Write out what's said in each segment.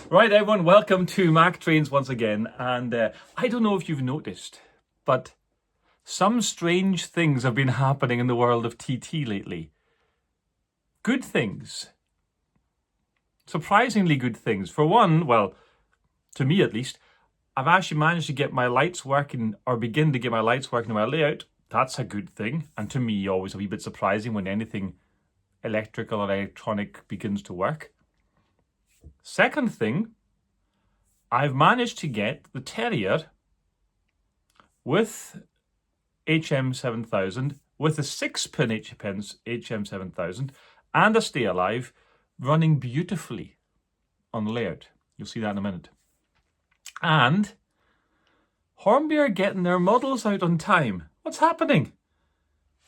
Right, everyone, welcome to Mac Trains once again. And I don't know if you've noticed, but some strange things have been happening in the world of TT lately. Good things. Surprisingly good things. For one, well, to me at least, I've actually managed to get my lights working, or begin to get my lights working in my layout. That's a good thing. And to me, always a wee bit surprising when anything electrical or electronic begins to work. Second thing, I've managed to get the Terrier with HM7000, with a 6-pin HM7000 and a Stay Alive running beautifully on the layout. You'll see that in a minute. And Hornby are getting their models out on time. What's happening?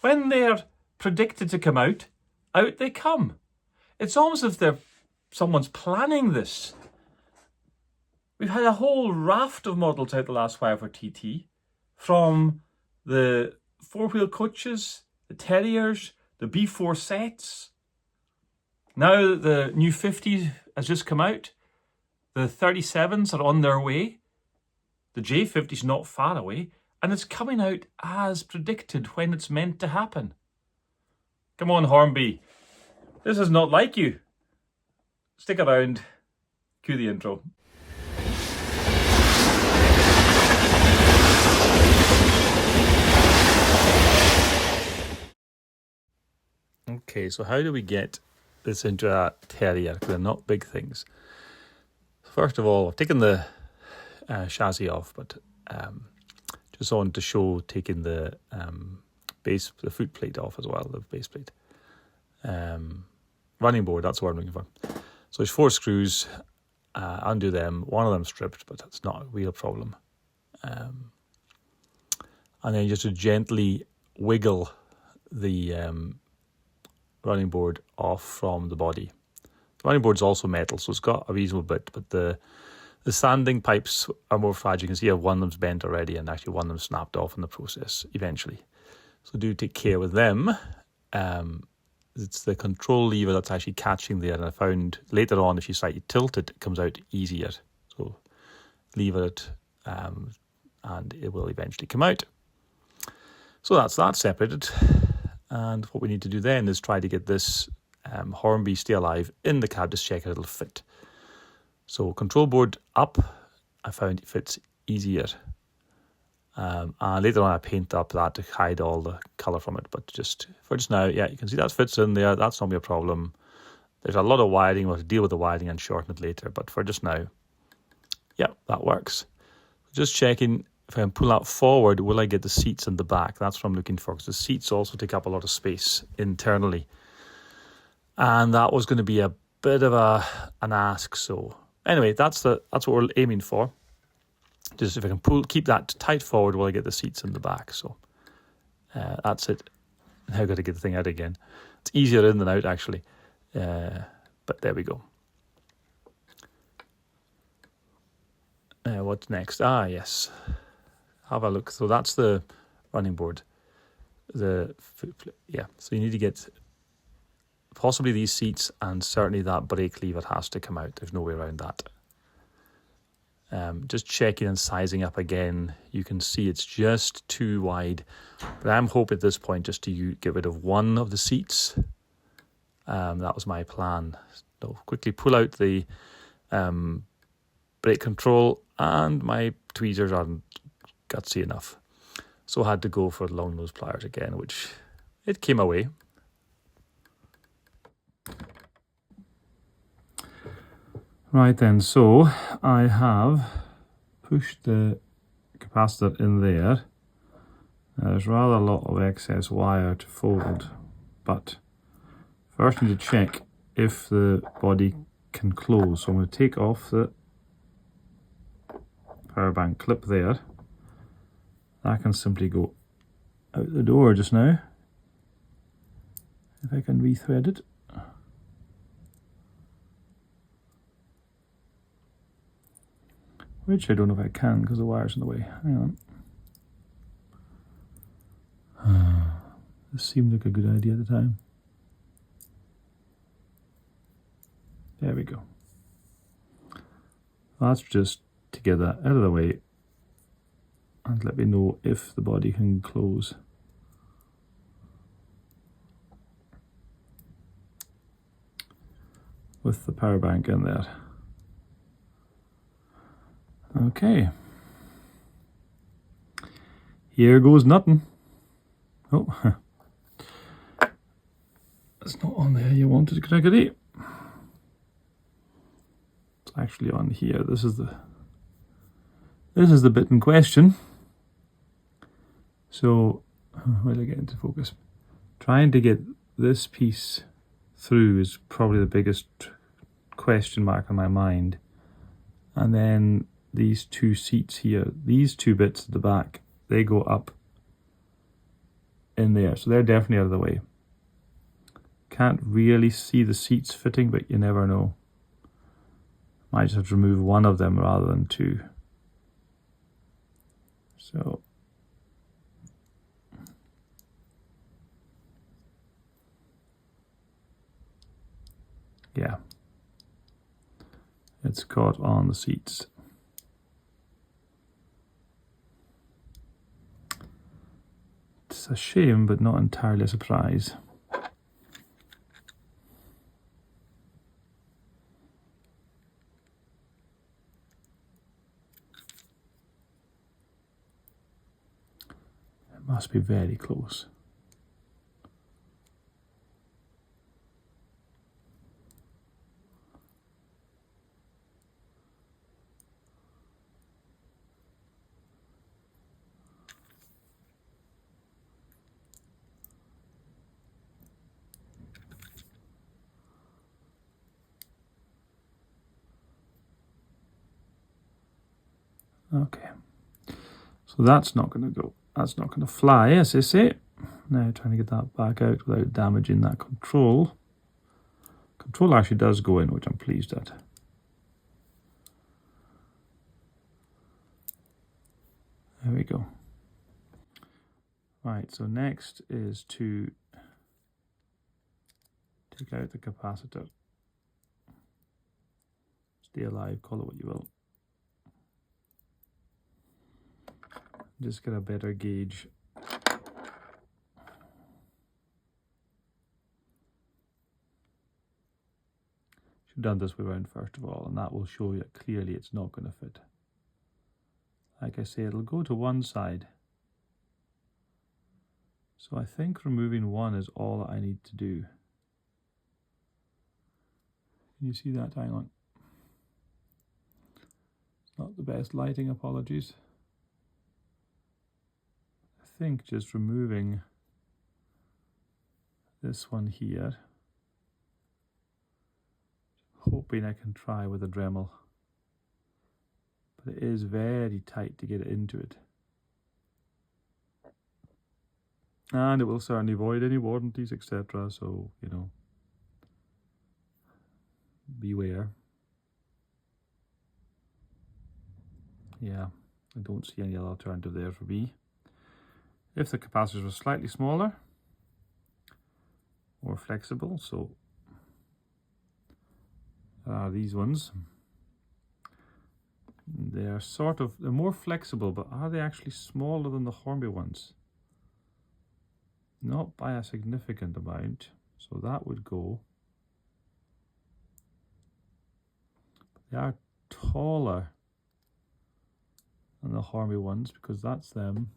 When they're predicted to come out they come. It's almost as if someone's planning this. We've had a whole raft of models out the last while for TT, from the 4-wheel coaches, the Terriers, the B4 sets. Now the new 50 has just come out. The 37s are on their way. The J50's not far away, and it's coming out as predicted when it's meant to happen. Come on, Hornby. This is not like you. Stick around. Cue the intro. Okay, so how do we get this into a Terrier? Because they're not big things. First of all, I've taken the chassis off, but just on to show taking the the foot plate off as well, the base plate. Running board, that's what I'm looking for. So there's 4 screws, undo them, one of them stripped, but that's not a real problem. And then just to gently wiggle the running board off from the body. The running board's also metal, so it's got a reasonable bit, but the sanding pipes are more fragile. You can see one of them's bent already, and actually one of them snapped off in the process eventually. So do take care with them. It's the control lever that's actually catching there, and I found later on if you slightly tilt it, it comes out easier. So lever it, and it will eventually come out. So that's that separated. And what we need to do then is try to get this Hornby Stay Alive in the cab, just check it'll fit. So control board up, I found it fits easier. And later on I paint up that to hide all the colour from it. But just for just now, yeah, you can see that fits in there. That's not be a problem. There's a lot of wiring. We'll have to deal with the wiring and shorten it later. But for just now, yeah, that works. Just checking if I can pull that forward, will I get the seats in the back? That's what I'm looking for, because the seats also take up a lot of space internally. And that was going to be a bit of an ask. So anyway, that's what we're aiming for. Just if I can keep that tight forward, will I get the seats in the back? So that's it. Now I've got to get the thing out again. It's easier in than out, actually. But there we go. What's next? Yes. Have a look. So that's the running board. So you need to get possibly these seats, and certainly that brake lever has to come out. There's no way around that. Just checking and sizing up again. You can see it's just too wide, but I'm hoping at this point just to get rid of one of the seats. That was my plan. So quickly pull out the brake control, and my tweezers aren't gutsy enough, so I had to go for long nose pliers again, which it came away. Right then, so I have pushed the capacitor in there. There's rather a lot of excess wire to fold, but first I need to check if the body can close. So I'm going to take off the power bank clip there. That can simply go out the door just now. If I can rethread it. Which I don't know if I can because the wire's in the way. Hang on. This seemed like a good idea at the time. There we go. That's just to get that out of the way and let me know if the body can close. With the power bank in there. Okay. Here goes nothing. Oh, it's not on there. You wanted, Gregory. It's actually on here. This is the bit in question. So, where did I get into focus? Trying to get this piece through is probably the biggest question mark on my mind. And then these two seats here, these two bits at the back, they go up in there. So they're definitely out of the way. Can't really see the seats fitting, but you never know. Might just have to remove one of them rather than two. So yeah, it's caught on the seats. It's a shame, but not entirely a surprise. It must be very close. Okay, so that's not going to go. That's not going to fly, as they say. Now trying to get that back out without damaging that control. Control actually does go in, which I'm pleased at. There we go. Right, so next is to take out the capacitor. Stay alive, call it what you will. Just get a better gauge. Should have done this way around first of all, and that will show you clearly it's not going to fit. Like I say, it'll go to one side. So I think removing one is all I need to do. Can you see that? Hang on. It's not the best lighting, apologies. I think just removing this one here, hoping I can try with a Dremel, but it is very tight to get into it, and it will certainly void any warranties, etc. So, you know, beware. Yeah, I don't see any other alternative there for me. If the capacitors were slightly smaller, more flexible, so these ones, they're more flexible, but are they actually smaller than the Hornby ones? Not by a significant amount, so that would go. They are taller than the Hornby ones because that's them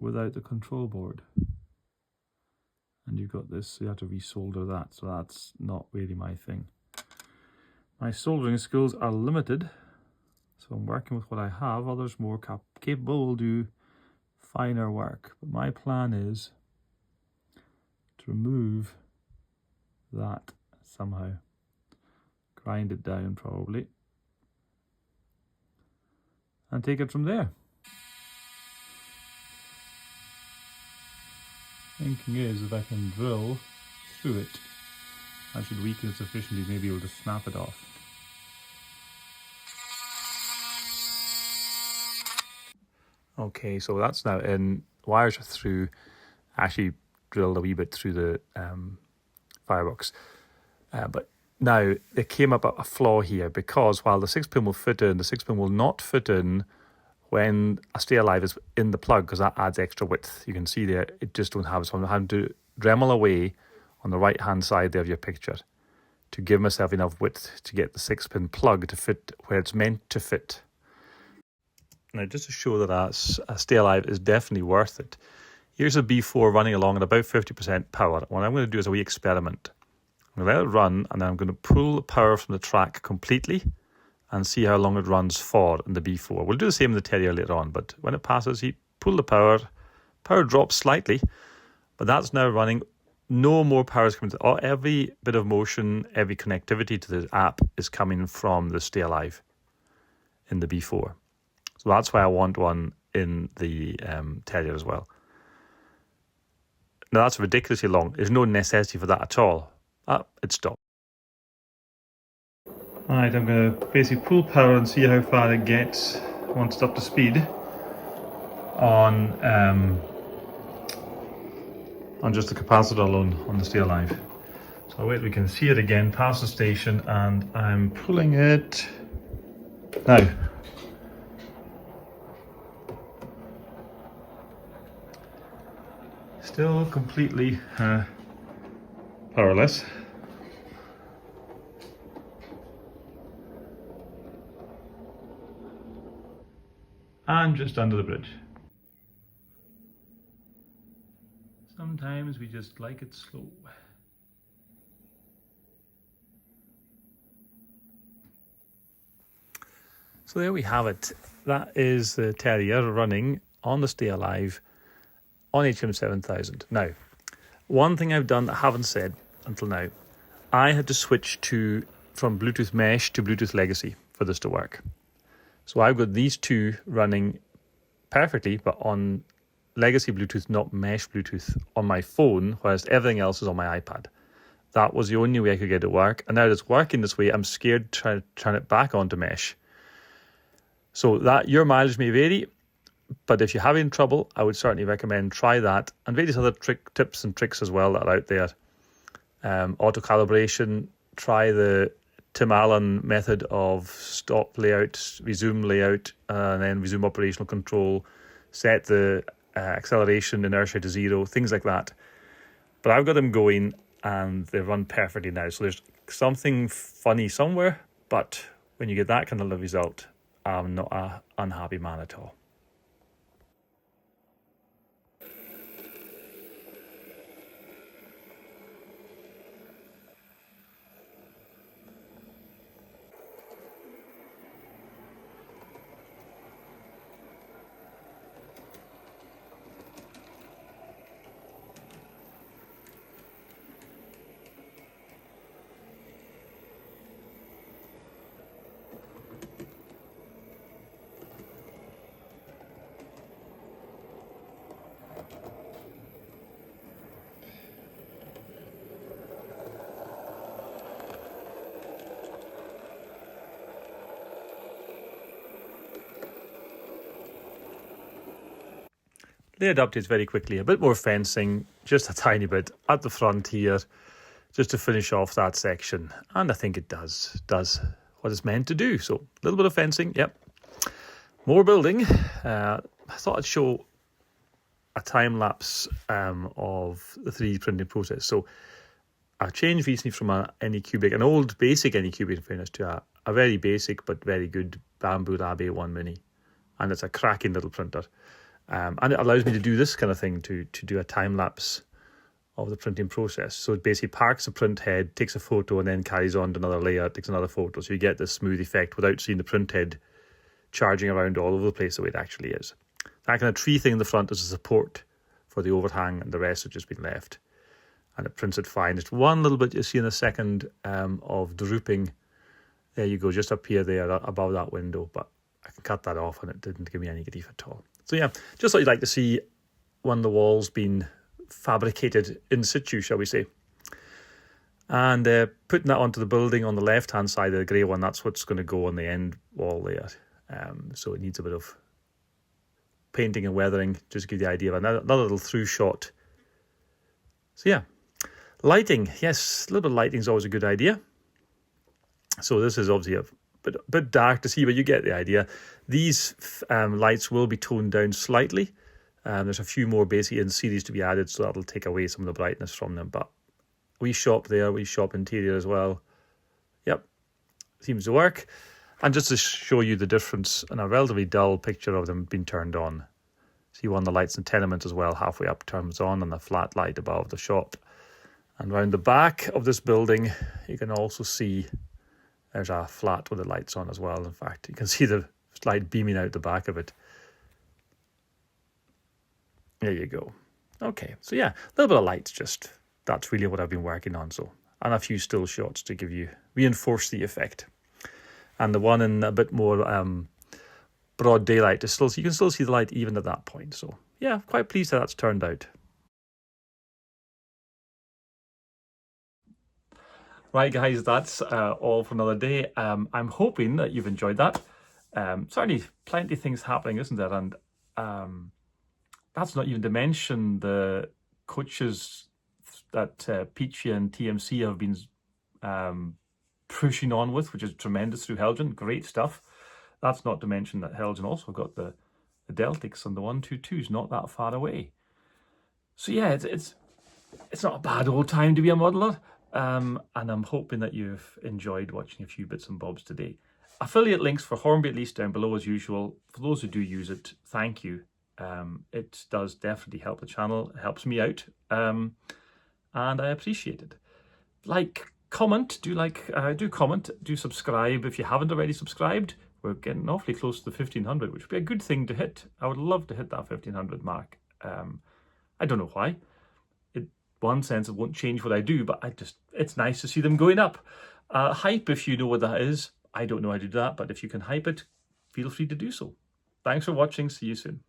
without the control board. And you've got this, so you have to resolder that, so that's not really my thing. My soldering skills are limited, so I'm working with what I have. Others more capable will do finer work, but my plan is to remove that somehow. Grind it down probably, and take it from there. Thinking is, if I can drill through it, I should weaken it sufficiently, maybe able to snap it off. Okay, so that's now in. Wires are through. I actually drilled a wee bit through the firebox, but Now, there came up a flaw here because while the 6-pin will fit in, the 6-pin will not fit in when a Stay Alive is in the plug because that adds extra width. You can see there, it just don't have it. So I'm having to Dremel away on the right-hand side there of your picture to give myself enough width to get the 6-pin plug to fit where it's meant to fit. Now, just to show that a Stay Alive is definitely worth it, here's a B4 running along at about 50% power. What I'm going to do is a wee experiment. I'm going to let it run, and then I'm going to pull the power from the track completely and see how long it runs for in the B4. We'll do the same in the Terrier later on, but when it passes, you pull the power drops slightly, but that's now running. No more power is coming to every bit of motion, every connectivity to the app is coming from the Stay Alive in the B4. So that's why I want one in the Terrier as well. Now that's ridiculously long. There's no necessity for that at all. It stopped. Alright, I'm going to basically pull power and see how far it gets once it's up to speed on just the capacitor alone on the Stay Alive. So I'll wait, we can see it again past the station, and I'm pulling it now. Still completely powerless. And just under the bridge. Sometimes we just like it slow. So there we have it. That is the Terrier running on the Stay Alive on HM7000. Now, one thing I've done that I haven't said until now, I had to switch from Bluetooth Mesh to Bluetooth Legacy for this to work. So I've got these two running perfectly, but on Legacy Bluetooth, not Mesh Bluetooth, on my phone, whereas everything else is on my iPad. That was the only way I could get it to work. And now that it's working this way, I'm scared to turn it back onto Mesh. So that your mileage may vary, but if you're having trouble, I would certainly recommend try that, and various other tips and tricks as well that are out there. Auto calibration, try the Tim Allen method of stop layout, resume layout, and then resume operational control, set the acceleration inertia to 0, things like that. But I've got them going and they run perfectly now. So there's something funny somewhere, but when you get that kind of result, I'm not an unhappy man at all. Layout updates very quickly. A bit more fencing, just a tiny bit at the front here, just to finish off that section. And I think it does what it's meant to do. So a little bit of fencing, yep. More building. I thought I'd show a time lapse of the 3D printing process. So I changed recently from an old basic Anycubic in fairness, to a very basic but very good Bamboo Lab A1 Mini. And it's a cracking little printer. And it allows me to do this kind of thing, to do a time lapse of the printing process. So it basically parks the print head, takes a photo, and then carries on to another layer, takes another photo. So you get this smooth effect without seeing the print head charging around all over the place the way it actually is. That kind of tree thing in the front is a support for the overhang, and the rest has just been left. And it prints it fine. Just one little bit you see in a second of drooping. There you go, just up here there above that window. But I can cut that off and it didn't give me any grief at all. So yeah, just thought you'd like to see one of the walls being fabricated in situ, shall we say. And putting that onto the building on the left-hand side of the grey one, that's what's going to go on the end wall there. So it needs a bit of painting and weathering, just to give you the idea of another little through shot. So yeah, lighting. Yes, a little bit of lighting is always a good idea. So this is obviously a bit dark to see, but you get the idea. These lights will be toned down slightly. There's a few more basically in series to be added, so that'll take away some of the brightness from them. But we shop there, we shop interior as well. Yep, seems to work. And just to show you the difference in a relatively dull picture of them being turned on. See one of the lights in the tenement as well, halfway up turns on, and the flat light above the shop. And round the back of this building, you can also see there's a flat with the lights on as well. In fact, you can see the light beaming out the back of it. There you go. Okay, so yeah, a little bit of lights, just that's really what I've been working on. So, and a few still shots to reinforce the effect. And the one in a bit more broad daylight is still, so you can still see the light even at that point. So yeah, quite pleased how that's turned out. Right, guys, that's all for another day. I'm hoping that you've enjoyed that. Certainly plenty of things happening, isn't there? And that's not even to mention the coaches that Peachy and TMC have been pushing on with, which is tremendous through Helgen. Great stuff. That's not to mention that Helgen also got the Deltics and the 122s not that far away. So yeah, it's not a bad old time to be a modeler. And I'm hoping that you've enjoyed watching a few bits and bobs today. Affiliate links for Hornby at least down below as usual. For those who do use it, thank you. It does definitely help the channel. It helps me out. And I appreciate it. Like, comment, do comment, do subscribe if you haven't already subscribed. We're getting awfully close to the 1500, which would be a good thing to hit. I would love to hit that 1500 mark. I don't know why. One sense it won't change what I do, but it's nice to see them going up. Hype, if you know what that is. I don't know how to do that, but if you can hype it, feel free to do so. Thanks for watching. See you soon.